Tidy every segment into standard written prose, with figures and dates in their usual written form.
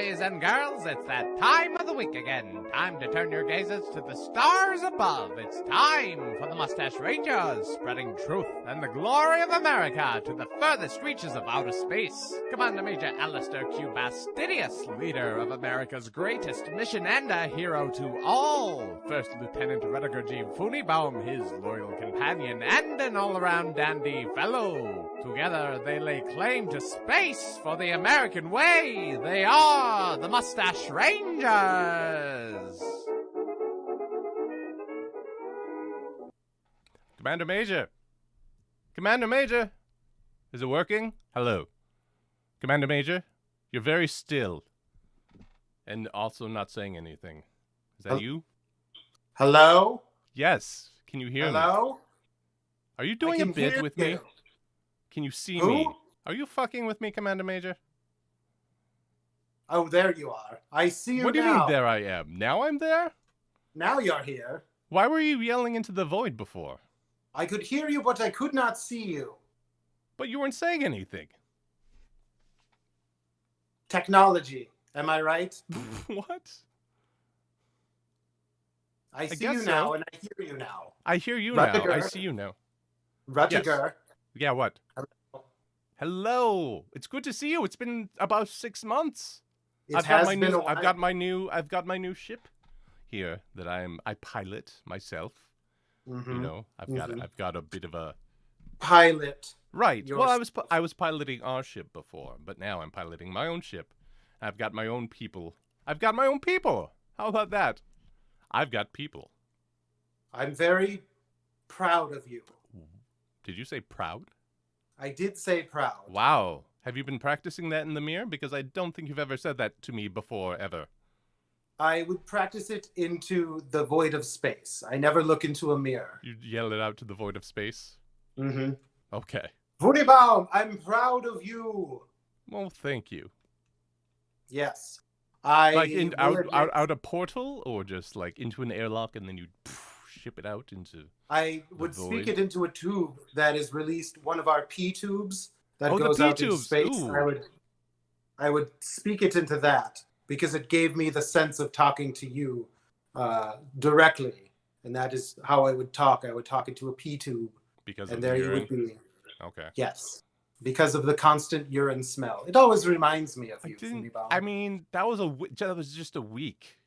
boys and girls, it's that time of the week again. Time to turn your gazes to the stars above. It's time for the Mustache Rangers, spreading truth and the glory of America to the furthest reaches of outer space. Commander Major Alistair Q. Bastidious, leader of America's greatest mission and a hero to all. First Lieutenant Rutger G. Phooneybaum, his loyal companion and an all-around dandy fellow. Together they lay claim to space for the American way. They are the Mustache Rangers. Commander Major. Commander Major. Is it working? Hello. Commander Major, you're very still. And also not saying anything. Is that you? Hello? Yes. Can you hear me? Hello? Are you doing a bit with me? Can you see Who? me? Are you fucking with me, Commander Major? Oh, there you are. I see you now. What do you mean there I am? Now I'm there? Now you're here. Why were you yelling into the void before? I could hear you, but I could not see you. But you weren't saying anything. Technology. Am I right? What? I see guess you now, so. and I hear you now. I hear you Rutger. now. I see you now. Rutger. Yeah, what? Hello. Hello. It's good to see you. It's been about 6 months. It I've has got my been new a while. I've got my new ship here that I pilot myself. Mhm. You know, I've got a bit of a Pilot. right. Your Well, I was piloting our ship before, but now I'm piloting my own ship. I've got my own people. I've got my own people. How about that? I've got people. I'm very proud of you. Did you say proud? I did say proud. Wow. Have you been practicing that in the mirror? Because I don't think you've ever said that to me before, ever. I would practice it into the void of space. I never look into a mirror. You yell it out to the void of space? Mm-hmm. Okay. Phooneybaum, I'm proud of you. Well, thank you. Yes. I Like will out a portal, or just like into an airlock and then you ship it out into. I would void. speak it into a tube that is released, one of our P tubes that Oh, the goes P out into tubes. space. Ooh. I would speak it into that because it gave me the sense of talking to you directly, and that is how I would talk. I would talk into a P tube, Because and of there the you urine. would be. Okay. Yes, because of the constant urine smell. It always reminds me of you, Phooneybaum. I mean, that was just a week.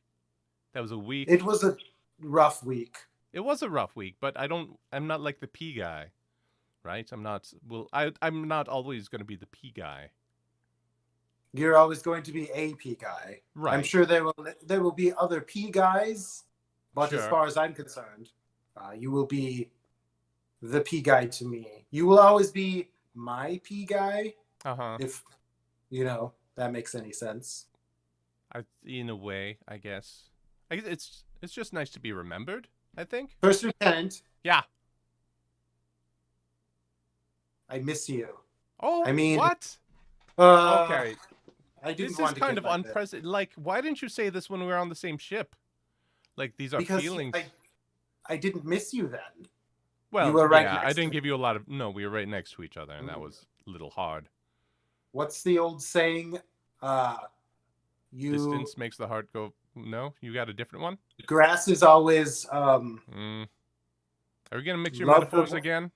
That was a week. It was a rough week. It was a rough week, but I'm not like the P guy, right? I'm not always going to be the P guy. You're always going to be a P guy. Right. I'm sure there will be other P guys, but as Sure. far as I'm concerned, you will be the P guy to me. You will always be my P guy, Uh-huh. if that makes any sense. In a way, I guess. It's just nice to be remembered, I think. First Lieutenant, Yeah. I miss you. Oh, I mean, what? Okay. Okay. I didn't This want is to kind get of like this. unprecedented. Like, why didn't you say this when we were on the same ship? Like, these are Because feelings. I didn't miss you then. Well, you were right yeah, next I to didn't me. give you a lot of. No, we were right next to each other, and that was a little hard. What's the old saying? Distance makes the heart go. No, you got a different one. Grass is always Are we gonna mix your Love metaphors the- again?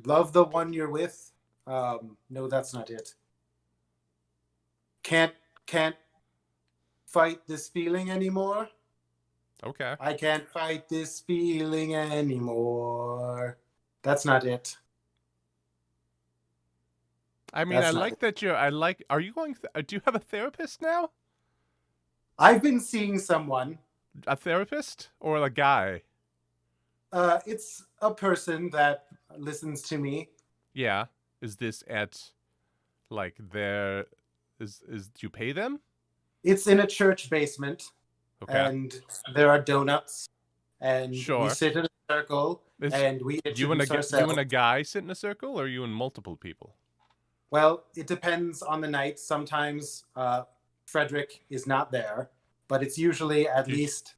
love the one you're with. No, that's not it. Can't fight this feeling anymore. Okay. I can't fight this feeling anymore. That's not it. I mean, That's I not like that you're. I like. Are you going? Do you have a therapist now? I've been seeing someone. A therapist or a guy? It's a person that listens to me. Yeah. Is this at, like, their? Is do you pay them? It's in a church basement, Okay. and there are donuts, and we Sure. sit in a circle, Is and we you and introduce you and ourselves. a guy sit in a circle, or you and multiple people? Well, it depends on the night. Sometimes Frederick is not there, but it's usually at least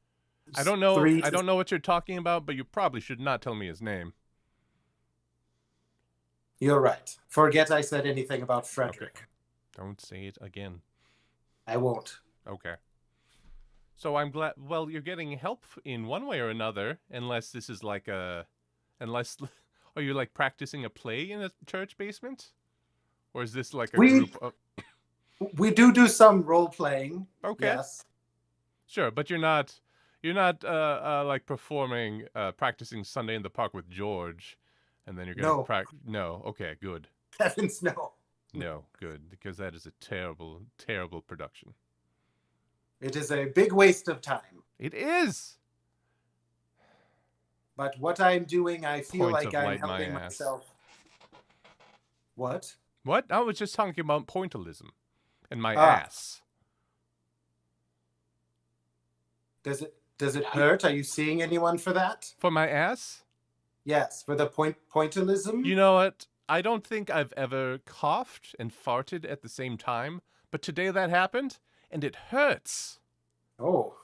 I don't know. 3 I to don't know what you're talking about, but you probably should not tell me his name. You're right. Forget I said anything about Frederick. Don't say it again. I won't. Okay. So I'm glad. Well, you're getting help in one way or another, unless this is like unless are you like practicing a play in a church basement, or is this like a We group of? we do some role playing. Okay, Yes. sure, but you're not like performing practicing Sunday in the Park with George, and then you're gonna No. No, okay, good. Heavens no. No, good, because that is a terrible, terrible production. It is a big waste of time. It is. But what I'm doing, I feel Point like of I'm light my helping ass. myself. What? What? I was just talking about pointillism and my Ah. ass. Does it hurt? Are you seeing anyone for that? For my ass? Yes, for the pointillism. You know what? I don't think I've ever coughed and farted at the same time, but today that happened, and it hurts. Oh.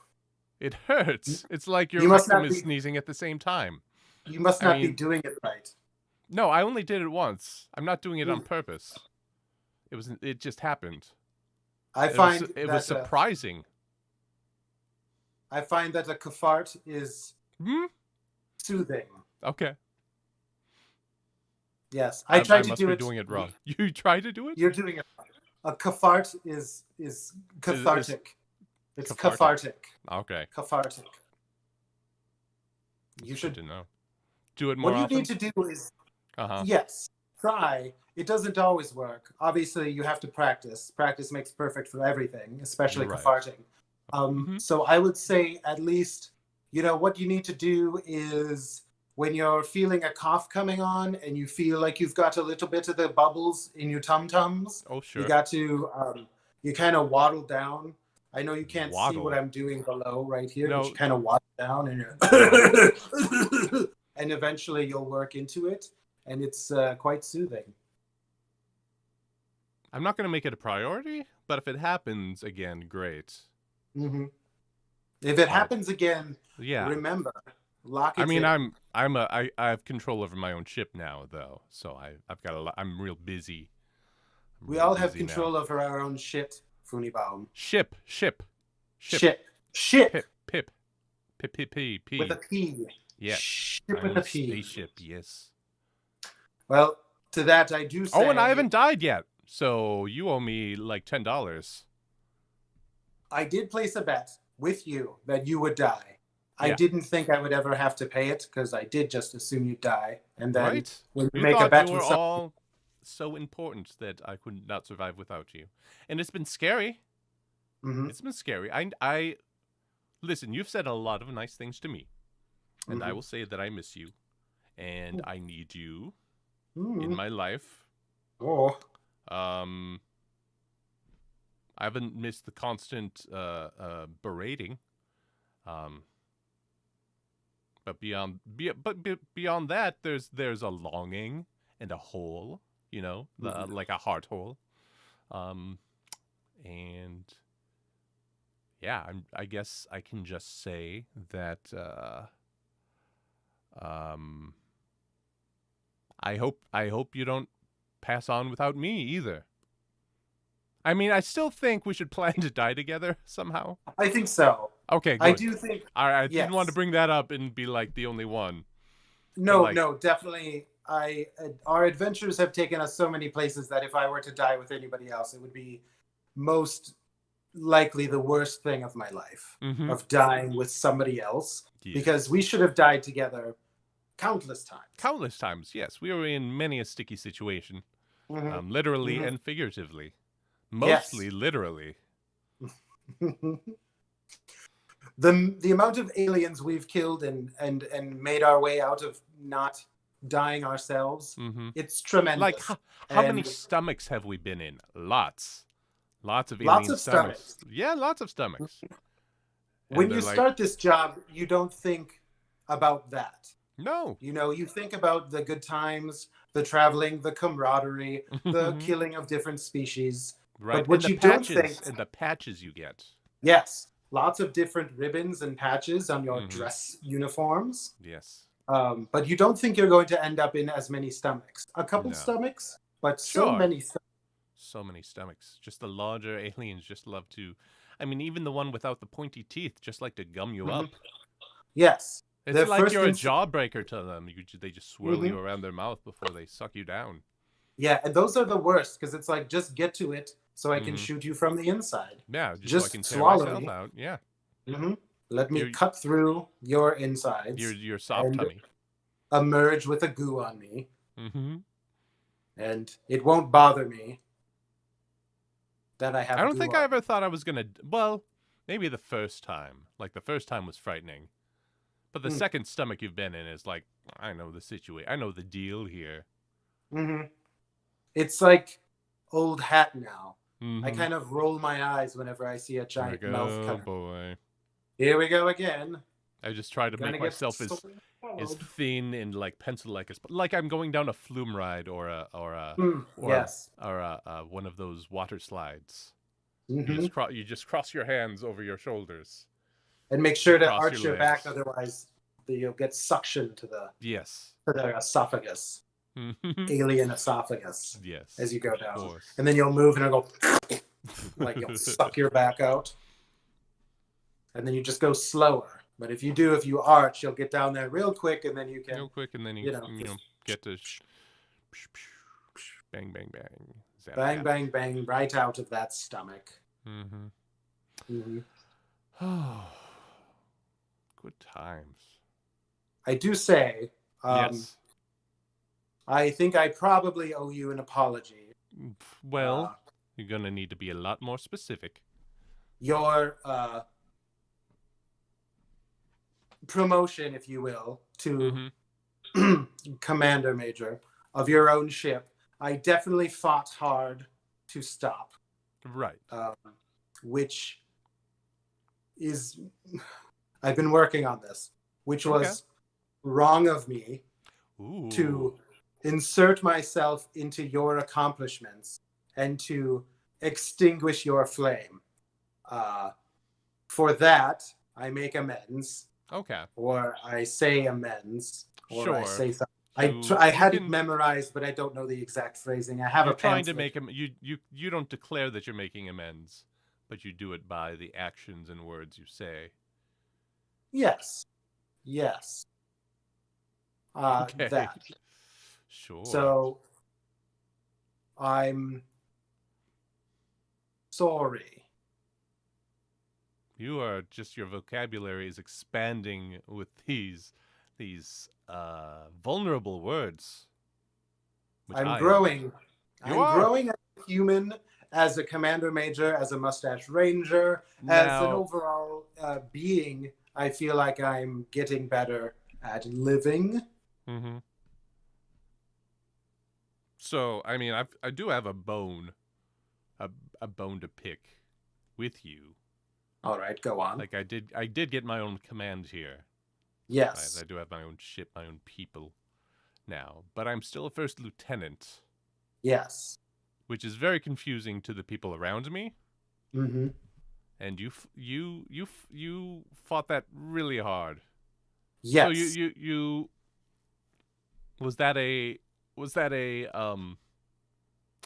It hurts. It's like your You must rectum not is be- sneezing at the same time. You must I not be mean- doing it right. No, I only did it once. I'm not doing it on purpose. It just happened. I It find was, it was surprising. I find that a kafart is Hmm? soothing. Okay. Yes, I try to must do be it. doing it wrong. You try to do it? You're doing it wrong. A kafart is cathartic. It's cathartic. Okay. Cathartic. You Good should. to know. Do it more What you often. need to do is Uh-huh. yes, try. It doesn't always work. Obviously, you have to practice. Practice makes perfect for everything, especially Right. catharting. Mhm. So I would say at least, what you need to do is when you're feeling a cough coming on and you feel like you've got a little bit of the bubbles in your tum-tums, Oh, sure. you got to, you kind of waddle down. I know you can't see Waddle. what I'm doing below right here, No. but you kind of waddle down and and eventually you'll work into it, and it's quite soothing. I'm not going to make it a priority, but if it happens again, great. Mm-hmm. If it happens again, Yeah. remember, lock it I mean, in. I have control over my own ship now, though. So I've got a lot. I'm real busy. We all have control over our own shit, Phooneybaum. Ship. Ship. Pip. P. With a P. Yes. Ship I with mean a P. spaceship. Yes. Well, to that I do say. Oh, and I haven't died yet, so you owe me like $10. I did place a bet with you that you would die. I Yeah. didn't think I would ever have to pay it because I did just assume you'd die. And then Right? when you You make a thought bet you were with someone, all so important that I could not survive without you, and it's been scary. Mhm. It's been scary. I listen. You've said a lot of nice things to me, and I Mhm. will say that I miss you, and I need you Mhm. in my life. Oh. I haven't missed the constant berating. But beyond that, there's a longing and a hole, like a heart hole. And yeah, I guess I can just say that I hope you don't pass on without me either. I mean, I still think we should plan to die together somehow. I think so. Okay, good. I do think. I didn't want to Yes. bring that up and be like the only one. No, like- no, definitely. Our adventures have taken us so many places that if I were to die with anybody else, it would be most likely the worst thing of my life, Mhm. of dying with somebody else, Yes. because we should have died together countless times. Countless times, yes. We were in many a sticky situation, Mhm. literally Mhm. and figuratively. Yes. Mostly literally. The amount of aliens we've killed and made our way out of not dying ourselves, Hmm. it's tremendous. Like, how many And- stomachs have we been in? Lots. Lots of Lots alien of stomachs. Yeah, lots of stomachs. when And you they're like, start this job, you don't think about that. no. You think about the good times, the traveling, the camaraderie, the killing of different species. Right. what and you the don't patches, think- and the patches you get. Yes, lots of different ribbons and patches on your Mhm. dress uniforms. Yes. But you don't think you're going to end up in as many stomachs. A couple No. stomachs, but so Sure. many. So many stomachs. Just the larger aliens just love to. I mean, even the one without the pointy teeth just like to gum you Mhm. up. Yes. It's The like first you're a ins- jawbreaker to them. They just swirl Mhm. you around their mouth before they suck you down. Yeah, and those are the worst because it's like, just get to it so I can Mhm. shoot you from the inside. Yeah, just so I Just can tear swallow myself me. out. Yeah. Let me Your cut through your insides your soft and tummy. emerge with a goo on me, Mm-hmm. and it won't bother me that I have I don't goo think on I me. ever thought I was gonna. Well, maybe the first time. Like the first time was frightening, but the Mm. second stomach you've been in is like, I know the situation. I know the deal here. Mm-hmm. It's like old hat now. I Mm-hmm. kind of roll my eyes whenever I see a Like, giant mouth oh coming. boy. Here we go again. I just try to Gonna make get myself as swallowed. thin and like pencil like I'm going down a flume ride or Yes. one of those water slides. Mm-hmm. You just cross your hands over your shoulders And make sure to across arch your back, legs. otherwise you'll get suction to Yes. the esophagus, alien esophagus, Yes. as you go Of down. course. And then you'll move and it'll go like you'll suck your back out. And then you just go slower. But if you arch, you'll get down there real quick, and then you can, Real quick, and then you get to bang, bang, bang, zap, bang, zap. bang, bang, right out of that stomach. Mm-hmm. Mm-hmm. Oh, good times. I do say, Yes. I think I probably owe you an apology. Well, you're gonna need to be a lot more specific. Your promotion, if you will, to Commander Major of your own ship, I definitely fought hard to stop. Right. Which is, I've been working on this, which was wrong of me to insert myself into your accomplishments and to extinguish your flame. For that, I make amends. Okay. Or I say amends. Or Sure. I say something. I had it memorized, but I don't know the exact phrasing. I have you're a trying to pamphlet. make you don't declare that you're making amends, but you do it by the actions and words you say. Yes. Yes. Okay. That. Sure. So I'm sorry. You are just, your vocabulary is expanding with these vulnerable words. I'm growing. You I'm are growing as a human, as a Commander Major, as a Mustache Ranger, as an overall being. I feel like I'm getting better at living. Mm-hmm. So, I mean, I do have a bone to pick with you. All right, go on. Like I did get my own command here. Yes. I do have my own ship, my own people now, but I'm still a first lieutenant. Yes. Which is very confusing to the people around me. Mm-hmm. And you fought that really hard. Yes. So you was that a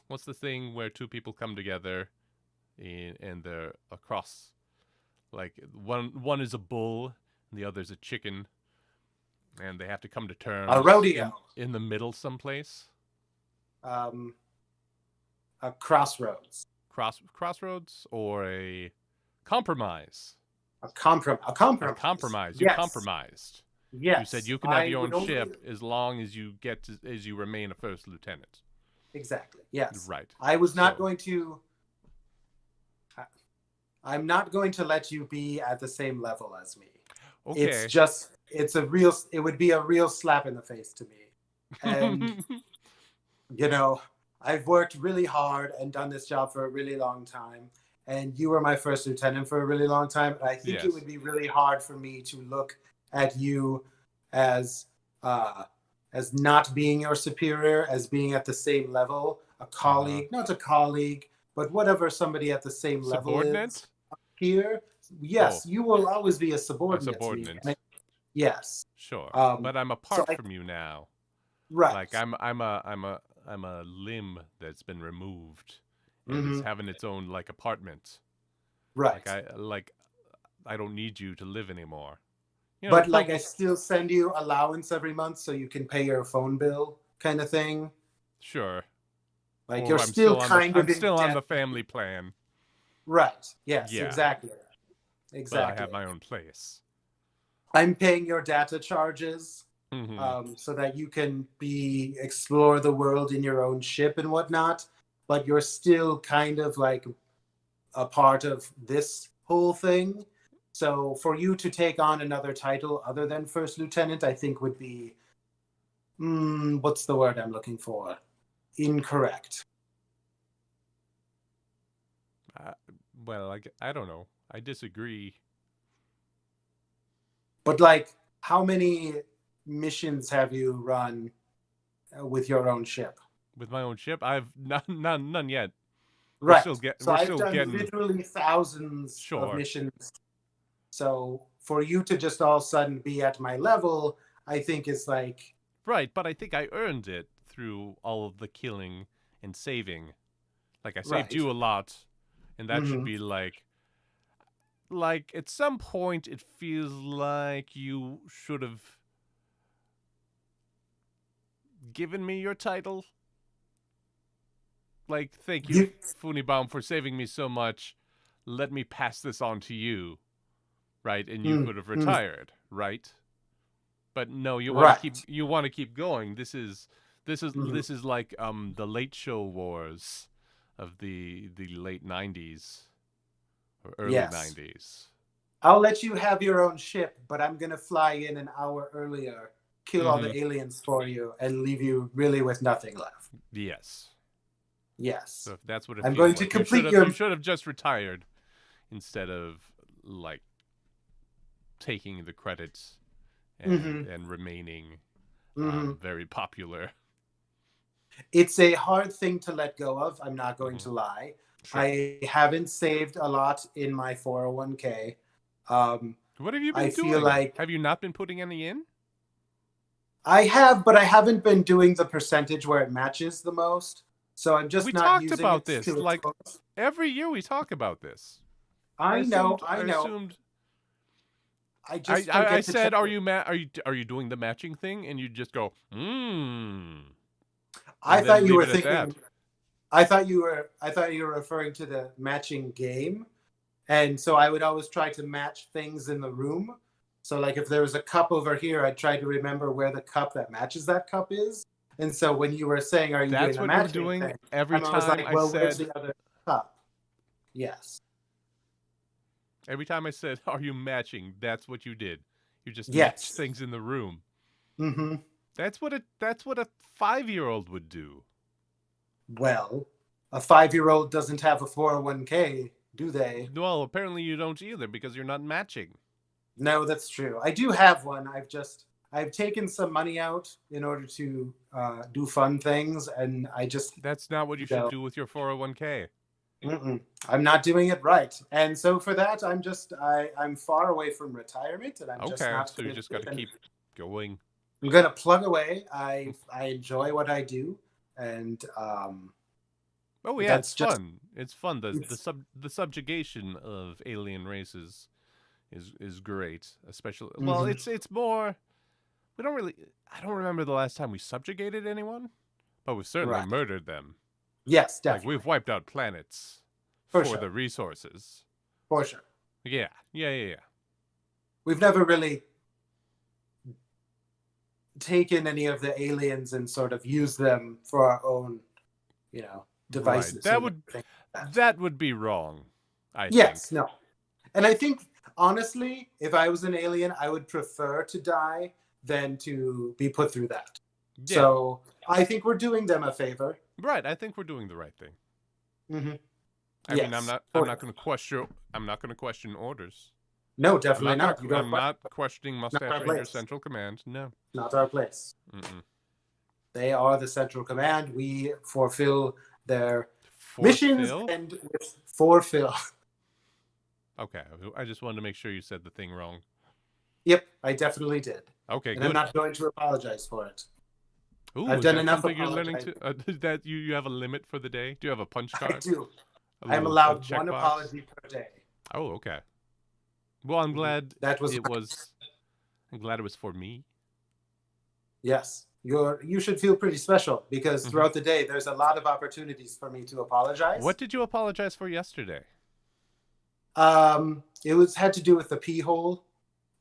what's the thing where two people come together and they're across, like one is a bull and the other's a chicken, and they have to come to terms. A rodeo. In the middle someplace. A crossroads. Crossroads or a compromise. A compromise. A compromise. You compromised. Yes. You said you can have your own ship as long as you as you remain a first lieutenant. Exactly. Yes. Right. I was not going to. I'm not going to let you be at the same level as me. Okay. It would be a real slap in the face to me. And, I've worked really hard and done this job for a really long time. And you were my first lieutenant for a really long time. And I think it would be really hard for me to look at you as not being your superior, as being at the same level, a colleague, not a colleague, but whatever somebody at the same level is here. Yes, you will always be a subordinate. To me. Yes. Sure. But I'm apart from you now. Right. Like I'm a limb that's been removed and is having its own like apartment. Right. I don't need you to live anymore. You know, But like I still send you allowance every month so you can pay your phone bill kind of thing. Sure. Like Or you're still kind of I'm still in on debt. the family plan. Right. Yes, Yeah. exactly. But I Exactly. have my own place. I'm paying your data charges so that you can explore the world in your own ship and whatnot. But you're still kind of like a part of this whole thing. So for you to take on another title other than First Lieutenant, I think would be, what's the word I'm looking for? Incorrect. Well, I don't know. I disagree. But like, how many missions have you run with your own ship? With my own ship, I've none yet. Right. So We're I've still done getting literally thousands of sure. missions. So for you to just all of a sudden be at my level, I think is like Right, but I think I earned it through all of the killing and saving. Like I saved right. you a lot, and that should Mhm. be like at some point it feels like you should have given me your title. Like, thank you, Phooneybaum, for saving me so much. Let me pass this on to you, right? And you could have retired, right? But no, you want to Right. keep going. This is like the Late Show wars of the late 90s or early Yes. 90s. I'll let you have your own ship, but I'm gonna fly in an hour earlier, kill all the aliens for you, and leave you really with nothing left. Yes. Yes. So if that's what it I'm feels going to like, complete you should have just retired instead of like taking the credits and remaining very popular. It's a hard thing to let go of. I'm not going to lie. Sure. I haven't saved a lot in my 401k. What have you been doing? Feel like have you not been putting any in? I have, but I haven't been doing the percentage where it matches the most. So I'm just not using about it this. to Like every year we talk about this. I know. I assumed. I just I said, are you doing the matching thing? And you just go, I thought you were thinking. that. I thought you were referring to the matching game, and so I would always try to match things in the room. So like if there was a cup over here, I'd try to remember where the cup that matches that cup is. And so when you were saying, "Are you doing the matching doing thing?" every time I was like, "Well, where's the other cup?" Yes. Every time I said, "Are you matching?" That's what you did. You just matched things in the room. Mm-hmm. That's what a 5-year-old would do. Well, a 5-year-old doesn't have a 401k, do they? Well, apparently you don't either because you're not matching. No, that's true. I do have one. I've taken some money out in order to do fun things, and That's not what you should do with your 401k. I'm not doing it right, and so for that, I'm far away from retirement, and I'm just not. So you just got to keep going. I'm gonna plug away. I enjoy what I do, and oh yeah, it's fun. It's fun. The subjugation of alien races is great, especially. Well, it's more. We don't really. I don't remember the last time we subjugated anyone, but we've certainly murdered them. Yes, definitely. Like we've wiped out planets for the resources. For sure. Yeah. We've never really taken any of the aliens and sort of used them for our own, devices. Right. That would be wrong. I think. No. And I think honestly, if I was an alien, I would prefer to die than to be put through that. Yeah. So I think we're doing them a favor. Right. I think we're doing the right thing. Mm-hmm. I mean, I'm not going to question orders. No, definitely not. I'm not questioning Mustache Rangers Central Command. No. Not our place. They are the Central Command. We fulfill their missions and fulfill. Okay, I just wanted to make sure you said the thing wrong. Yep, I definitely did. Okay, and good. I'm not going to apologize for it. Ooh, I've done enough. You're learning to that you have a limit for the day. Do you have a punch card? I do. I'm allowed one apology per day. Oh, okay. Well, I'm glad That was it was. I'm glad it was for me. yes. You should feel pretty special because throughout the day there's a lot of opportunities for me to apologize. What did you apologize for yesterday? It had to do with the pee hole,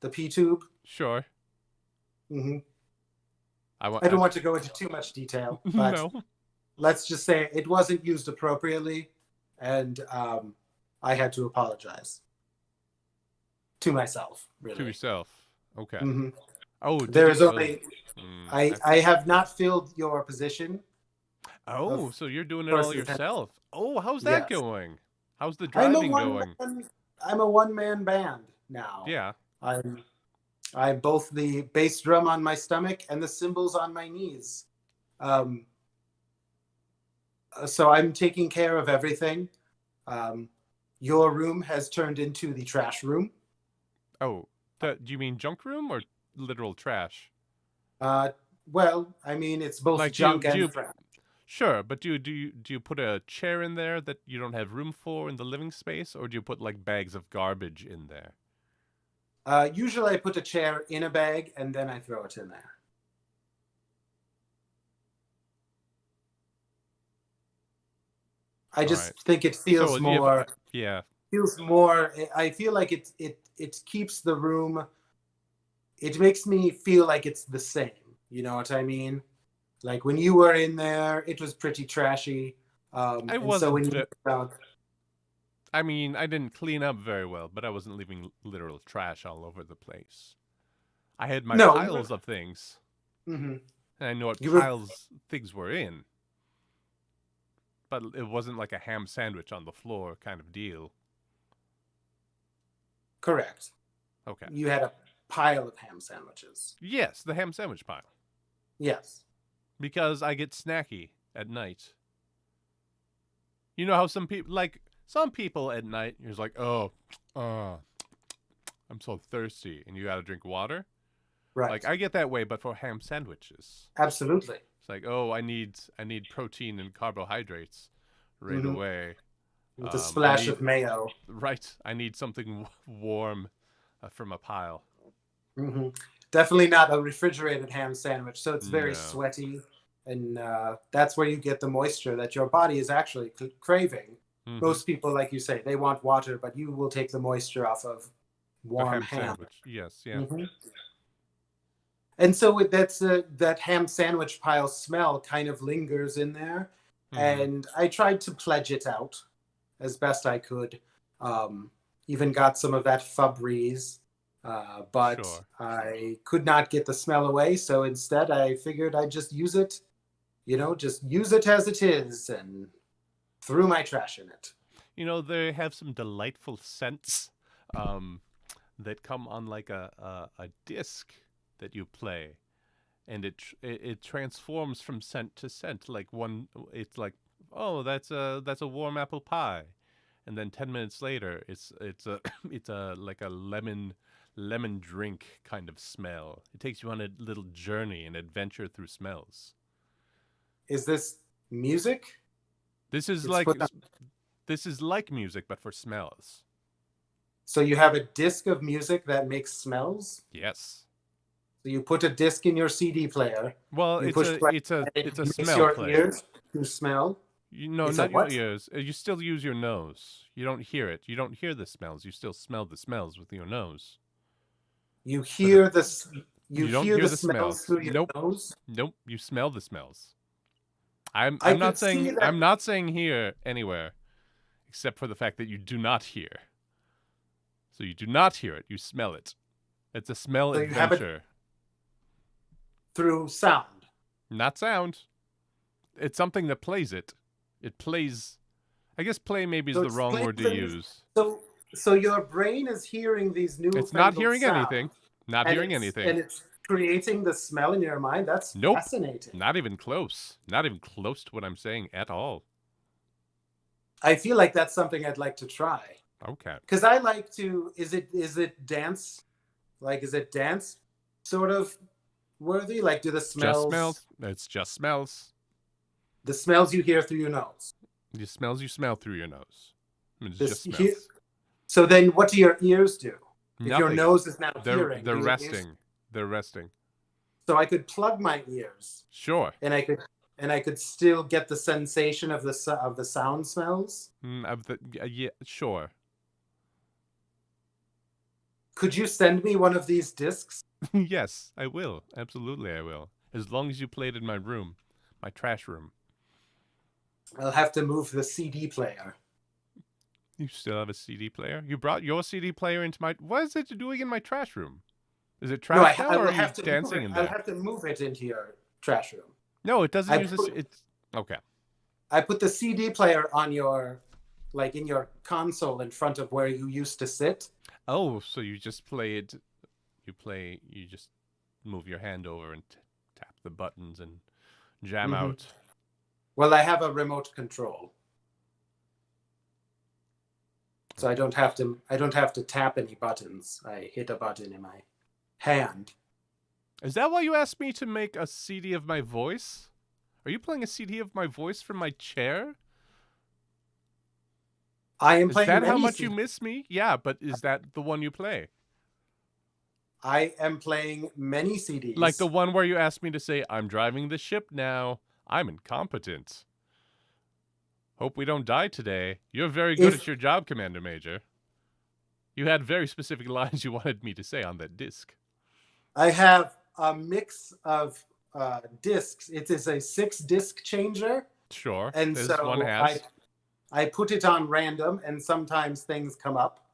the pee tube. Sure. Hmm I I don't want to go into too much detail, but no. let's just say it wasn't used appropriately, and I had to apologize to myself. Really, To yourself. Okay. hmm Oh, there is you? only I I have not filled your position Oh, of so you're doing it all first lieutenant. yourself. Oh, how's that Yes, going? How's the I'm a driving one going? man. I'm a one man band now. Yeah. I'm I'm both the bass drum on my stomach and the cymbals on my knees. Um, so I'm taking care of everything. Um, your room has turned into the trash room. Oh, do you mean junk room or literal trash? Uh, well, I mean, it's both Like junk and trash. Sure, but do you put a chair in there that you don't have room for in the living space, or do you put like bags of garbage in there? Usually, I put a chair in a bag and then I throw it in there. I All just right. think it So feels more. yeah. Feels more. I feel like it keeps the room. It makes me feel like it's the same. You know what I mean? Like when you were in there, it was pretty trashy. I And so wasn't. when you out, I mean, I didn't clean up very well, but I wasn't leaving literal trash all over the place. I had my no, piles of things, mm-hmm. and I know what You were piles things were in, but it wasn't like a ham sandwich on the floor kind of deal. correct. Okay. You had a pile of ham sandwiches. Yes, the ham sandwich pile. Yes. Because I get snacky at night. You know how some people at night, you're just like, oh, I'm so thirsty, and you gotta drink water. Right. Like I get that way, but for ham sandwiches. Absolutely. It's like, oh, I need protein and carbohydrates right away. With a splash I of mayo. Right. I need something warm from a pile. Mm-hmm. Definitely not a refrigerated ham sandwich. So it's very No. sweaty. And that's where you get the moisture that your body is actually craving. Mm-hmm. Most people, like you say, they want water, but you will take the moisture off of warm ham. Sandwich. Yes, yeah. Mm-hmm. And so that ham sandwich pile smell kind of lingers in there. Mm-hmm. And I tried to pledge it out as best I could. Even got some of that Febreze, but sure. I could not get the smell away. So instead, I figured I'd just use it, just use it as it is, and threw my trash in it. They have some delightful scents that come on like a disc that you play, and it transforms from scent to scent. Like it's like, oh, that's a warm apple pie. And then 10 minutes later, it's a like a lemon drink kind of smell. It takes you on a little journey and adventure through smells. Is this music? This is like music, but for smells. So you have a disc of music that makes smells? Yes. So you put a disc in your CD player. Well, it's a smell your player. Ears to smell. Not your ears. You still use your nose. You don't hear it. You don't hear the smells. You still smell the smells with your nose. You hear You don't hear the smells through your nose? Nope. You smell the smells. I'm not saying here anywhere, except for the fact that you do not hear. So you do not hear it. You smell it. It's a smell adventure. You have it through sound. Not sound. It's something that plays it. It plays. I guess play maybe is the wrong word to use. So your brain is hearing these new. It's not hearing anything. Not hearing anything. And it's creating the smell in your mind. That's fascinating. Not even close. Not even close to what I'm saying at all. I feel like that's something I'd like to try. Okay. Because I like to. Is it dance? Like, is it dance sort of worthy? Like, do the smells? Just smells. It's just smells. The smells you hear through your nose. The smells you smell through your nose. I mean, it's just smells. So then what do your ears do? If your Nothing. nose is now They're hearing, they're do your ears- resting. They're resting. So I could plug my ears, Sure. and I could still get the sensation of the sound smells. Yeah, sure. Could you send me one of these discs? Yes, I will. Absolutely, I will. As long as you play it in my room, my trash room. I'll have to move the CD player. You still have a CD player? You brought your CD player into my... What is it doing in my trash room? Is it No, trash now, I or will are you have to dancing in there? I'll have to move it into your trash room. No, it doesn't use this. put- It's... Okay. I put the CD player on your, like in your console in front of where you used to sit. Oh, so you just play it... You just move your hand over and tap the buttons and jam out. Well, I have a remote control. So I don't have to tap any buttons. I hit a button in my hand. Is that why you asked me to make a CD of my voice? Are you playing a CD of my voice from my chair? I am Is playing that how many much you CDs. miss me? Yeah, but is that the one you play? I am playing many CDs. Like the one where you asked me to say, I'm driving the ship now. I'm incompetent. Hope we don't die today. You're very good at your job, Commander Major. You had very specific lines you wanted me to say on that disc. I have a mix of discs. It is a 6-disc changer. Sure. And this so one has. I put it on random, and sometimes things come up.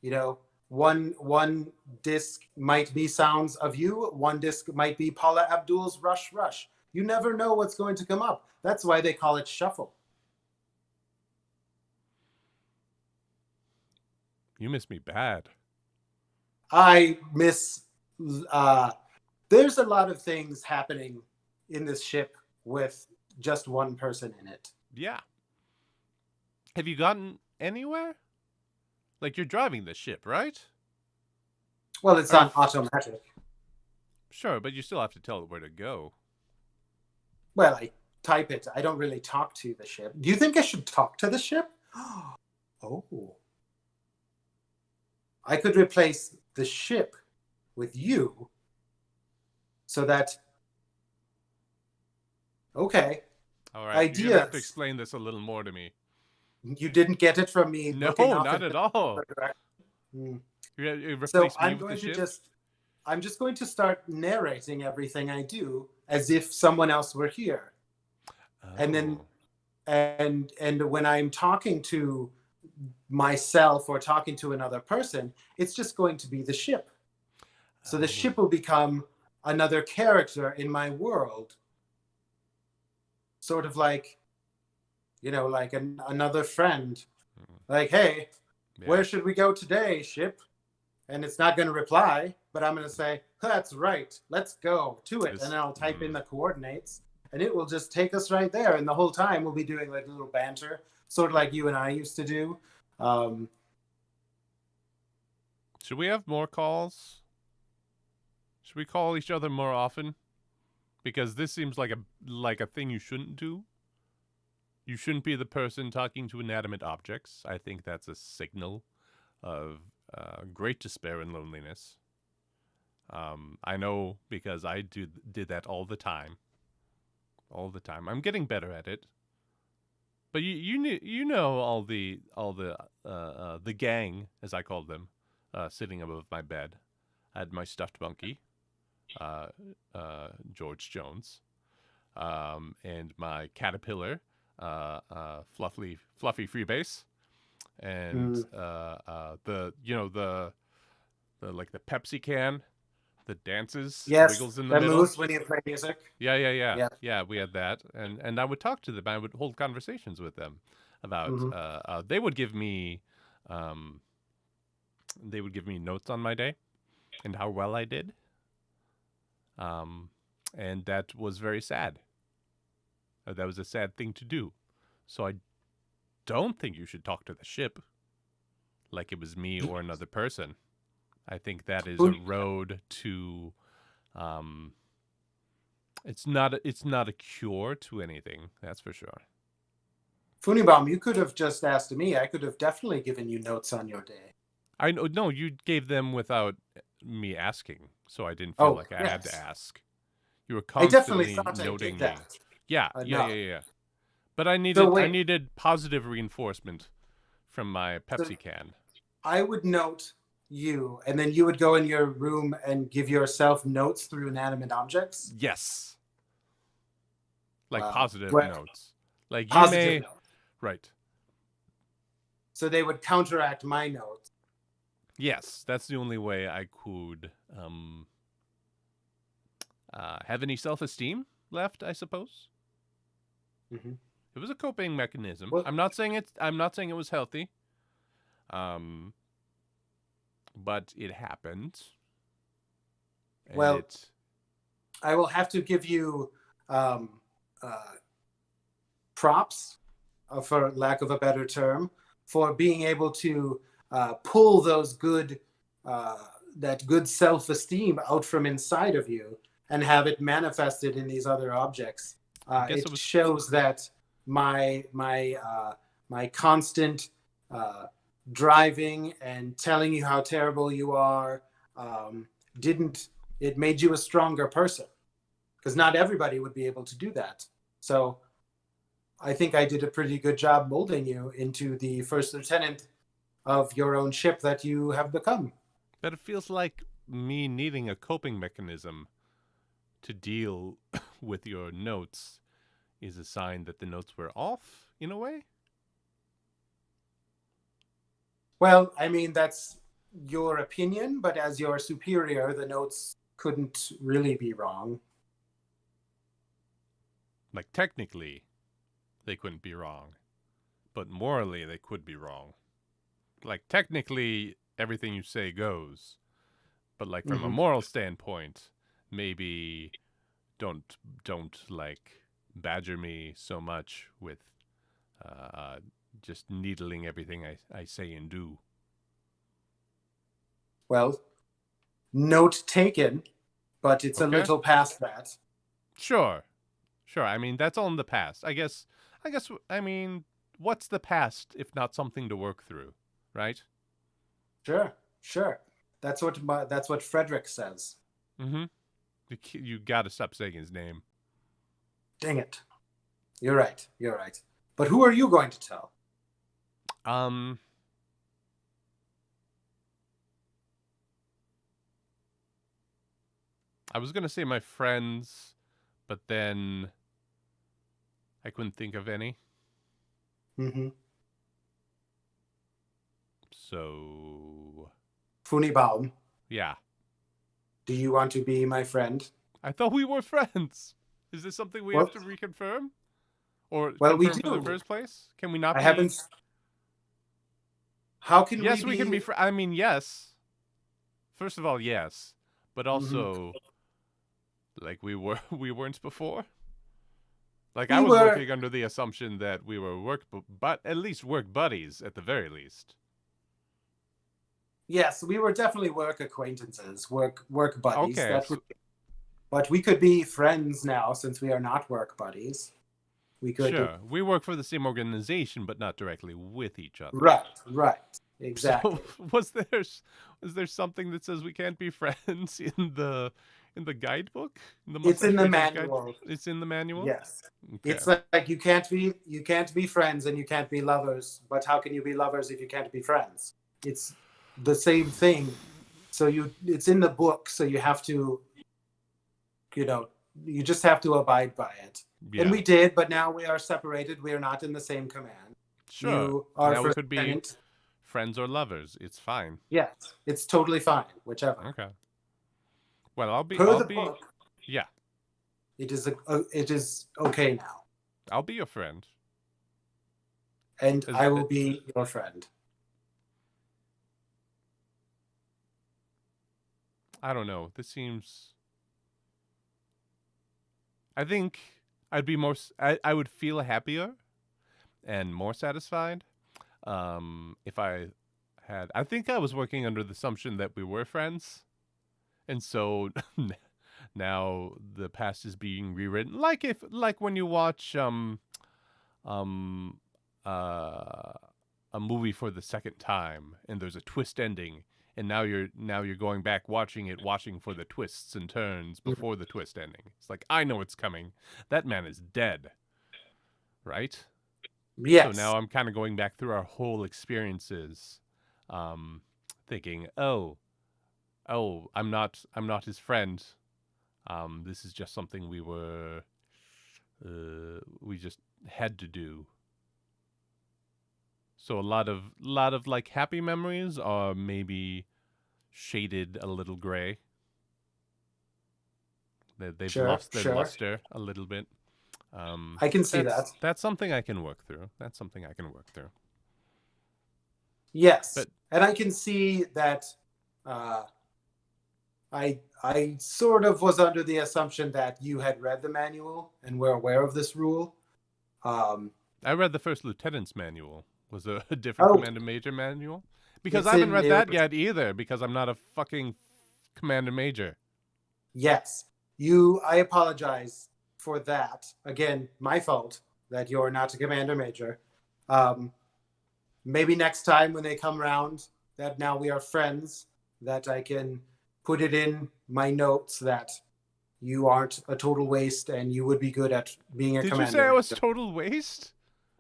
You know, one disc might be sounds of you. One disc might be Paula Abdul's Rush Rush. You never know what's going to come up. That's why they call it shuffle. You miss me bad. I miss... there's a lot of things happening in this ship with just one person in it. Yeah. Have you gotten anywhere? Like, you're driving the ship, right? Well, it's on automatic. Sure, but you still have to tell it where to go. Well, I type it. I don't really talk to the ship. Do you think I should talk to the ship? Oh. I could replace the ship with you so that... Okay. All right. Ideas. You're going to have to explain this a little more to me. You didn't get it from me. No, not at all. You replace so me I'm with going the to ship? I'm just going to start narrating everything I do as if someone else were here. And then and when I'm talking to myself or talking to another person, it's just going to be the ship. So the ship will become another character in my world. Sort of like, you know, like another friend. Like, hey, where should we go today, ship? And it's not going to reply, but I'm going to say, that's right, let's go to it. And then I'll type in the coordinates, and it will just take us right there. And the whole time we'll be doing like a little banter, sort of like you and I used to do. Should we have more calls? Should we call each other more often? Because this seems like a thing you shouldn't do. You shouldn't be the person talking to inanimate objects. I think that's a signal of great despair and loneliness. I know because I did that all the time. All the time. I'm getting better at it. But you know all the gang, as I called them, sitting above my bed. I had my stuffed monkey, George Jones, and my caterpillar, Fluffy Freebase, and the like the Pepsi can, the dances, wiggles in the middle. Moves when you play music. Yeah. We had that, and I would talk to them. I would hold conversations with them about. They would give me notes on my day and how well I did. And that was very sad. That was a sad thing to do. So I don't think you should talk to the ship like it was me or another person. I think that is a road to it's not a cure to anything, that's for sure. Phooneybaum, you could have just asked me. I could have definitely given you notes on your day. I know. No, you gave them without me asking, so I didn't feel Oh, like I had to yes. ask. You were I definitely constantly thought I did noting me. that. Yeah. No. But I So wait. needed positive reinforcement from my So Pepsi can. I would note you, and then you would go in your room and give yourself notes through inanimate objects. Yes. Like Wow. positive Well, notes. Like you positive may. notes. Right. So they would counteract my notes. Yes, that's the only way I could have any self-esteem left, I suppose. Mm-hmm. It was a coping mechanism. Well, I'm not saying it was healthy. But it happened. And well, I will have to give you um, props, for lack of a better term, for being able to pull those that good self-esteem out from inside of you and have it manifested in these other objects. It shows that my constant driving and telling you how terrible you are it made you a stronger person, because not everybody would be able to do that. So I think I did a pretty good job molding you into the first lieutenant of your own ship that you have become. But it feels like me needing a coping mechanism to deal with your notes is a sign that the notes were off, in a way? Well, I mean, that's your opinion, but as your superior, the notes couldn't really be wrong. Like, technically, they couldn't be wrong. But morally, they could be wrong. Like, technically, everything you say goes. But, like, from a moral standpoint, maybe don't like, badger me so much with just needling everything I say and do. Well, note taken, but it's a little past that. Sure. I mean, that's all in the past. I guess, I mean, what's the past if not something to work through, right? Sure. That's what Frederick says. Mm-hmm. You gotta stop saying his name. Dang it. You're right. But who are you going to tell? I was gonna say my friends, but then I couldn't think of any. Mm-hmm. So... Phooneybaum. Yeah. Do you want to be my friend? I thought we were friends. Is this something we have to reconfirm? Or well, confirm we do. for the first place? Can we not I haven't... How can yes, we can be I mean, yes. First of all, yes. But also, like, we weren't before. Like, I was working under the assumption that we were at least work buddies, at the very least. Yes, we were definitely work acquaintances, work buddies. Okay. But we could be friends now, since we are not work buddies. We could. Sure. We work for the same organization, but not directly with each other. Right. Exactly. So, was there something that says we can't be friends in the guidebook? It's in the manual. It's in the manual? Yes. Okay. It's like you can't be friends and you can't be lovers, but how can you be lovers if you can't be friends? It's the same thing. So it's in the book, so you have to, you just have to abide by it. Yeah. And we did, but now we are separated. We are not in the same command. Sure. You are now we could be friends or lovers. It's fine. Yes, it's totally fine. Whichever. Okay. Well, I'll be. Book, yeah. It is okay now. I'll be your friend. And I will be your friend. I don't know. This seems... I think I'd be more... I would feel happier and more satisfied if I had... I think I was working under the assumption that we were friends. And so now the past is being rewritten. Like when you watch a movie for the second time and there's a twist ending, and now you're going back watching for the twists and turns before the twist ending. It's like, I know it's coming. That man is dead, right? Yes. So now I'm kind of going back through our whole experiences, thinking, oh, I'm not his friend. This is just something we just had to do. So a lot of like happy memories are maybe shaded a little gray. They've lost their luster a little bit. I can see that. That's something I can work through. Yes, and I can see that. I sort of was under the assumption that you had read the manual and were aware of this rule. I read the first lieutenant's manual. Was a different Commander Major manual? Because I haven't read that yet either, because I'm not a fucking Commander Major. Yes. I apologize for that. Again, my fault that you're not a Commander Major. Maybe next time when they come around, that now we are friends, that I can put it in my notes that you aren't a total waste and you would be good at being a Commander Major. Did you say I was total waste?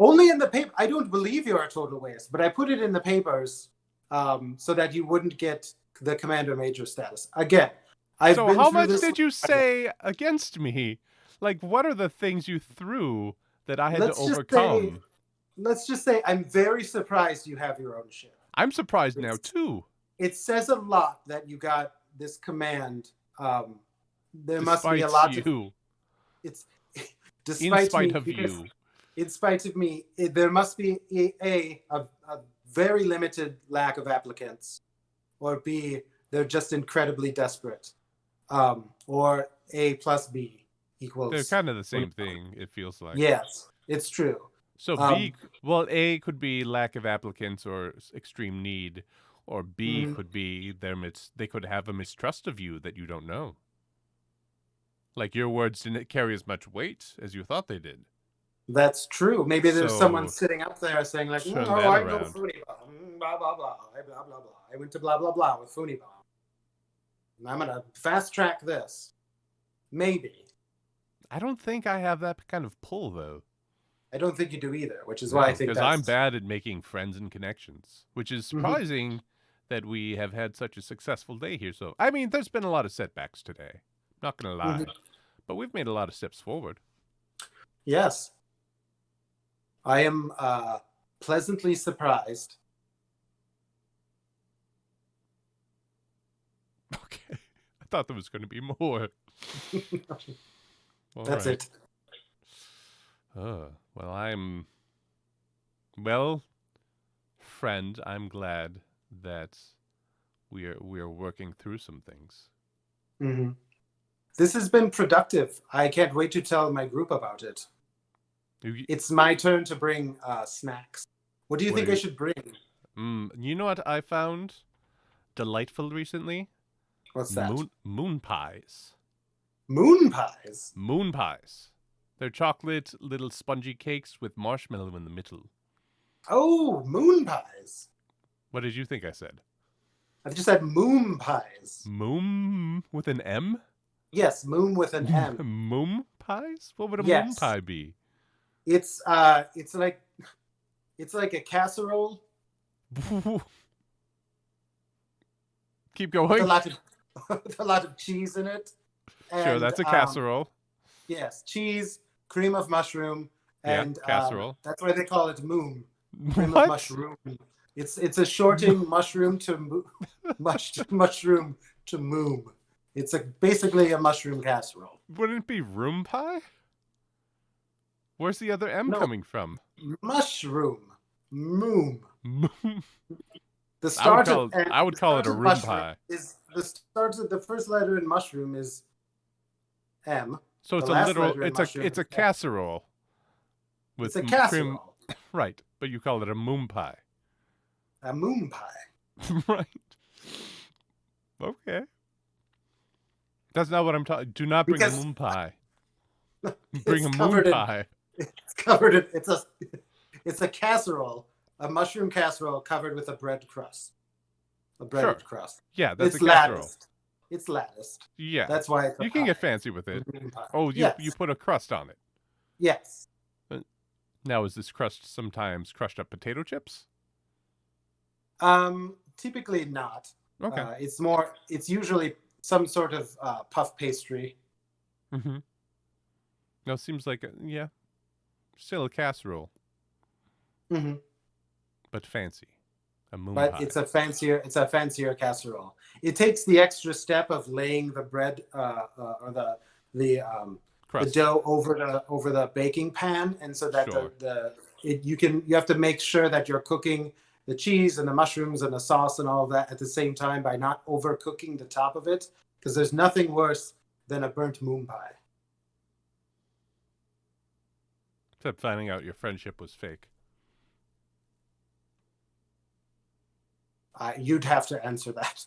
Only in the paper. I don't believe you're a total waste, but I put it in the papers so that you wouldn't get the Commander Major status. Again, So how much did you say against me? Like, what are the things you threw that I had to overcome? Let's just say I'm very surprised you have your own ship. I'm surprised now, too. It says a lot that you got this command. There must be a lot you. It's in spite of you. In spite of me, there must be a very limited lack of applicants, or B, they're just incredibly desperate, or A plus B equals. They're kind of the same thing, it feels like. Yes, it's true. So A could be lack of applicants or extreme need, or B could be they could have a mistrust of you that you don't know. Like your words didn't carry as much weight as you thought they did. That's true. Maybe there's someone sitting up there saying like, I know Phooneybaum, blah, blah, blah, blah, blah, blah. I went to blah, blah, blah with Phooneybaum. And I'm going to fast track this. Maybe. I don't think I have that kind of pull, though. I don't think you do either, which is why I think because I'm bad at making friends and connections, which is surprising that we have had such a successful day here. So, I mean, there's been a lot of setbacks today. Not going to lie. But we've made a lot of steps forward. Yes. I am pleasantly surprised. Okay. I thought there was going to be more. That's it. Well, friend, I'm glad that we are working through some things. Mm-hmm. This has been productive. I can't wait to tell my group about it. It's my turn to bring snacks. What do you think I should bring? You know what I found delightful recently? What's that? Moon pies. Moon pies? Moon pies. They're chocolate little spongy cakes with marshmallow in the middle. Oh, moon pies. What did you think I said? I just said moon pies. Moon with an M? Yes, moon with an M. Moon pies? What would a moon pie be? It's like a casserole. Keep going. With a lot of cheese in it. And, sure, that's a casserole. Yes, cheese, cream of mushroom, and casserole. That's why they call it moon. Cream of mushroom. It's a shorting mushroom to mushroom to moom. It's basically a mushroom casserole. Wouldn't it be room pie? Where's the other M coming from? Mushroom. Moom. The I start would call it a room pie. The first letter in mushroom is M. So it's a literal. It's a casserole. It's a casserole. Cream, right, but you call it a moon pie. A moon pie. Right. Okay. That's not what I'm talking. Do not bring a moon pie. Bring a moon pie. It's covered in It's a casserole, a mushroom casserole covered with a bread crust. A breaded crust. Yeah, that's It's a casserole. latticed. It's latticed. Yeah. That's why it's a You can pie. get fancy with it. Pie. Oh, yes. you put a crust on it. Yes. Now, is this crust sometimes crushed up potato chips? Typically not. Okay. It's usually some sort of puff pastry. Mm-hmm. No, it seems like, still a casserole. Mm-hmm. But fancy. A moon but pie. it's a fancier casserole. It takes the extra step of laying the bread or the dough over the baking pan, and so that you have to make sure that you're cooking the cheese and the mushrooms and the sauce and all of that at the same time by not overcooking the top of it, because there's nothing worse than a burnt moon pie. Except finding out your friendship was fake. You'd have to answer that.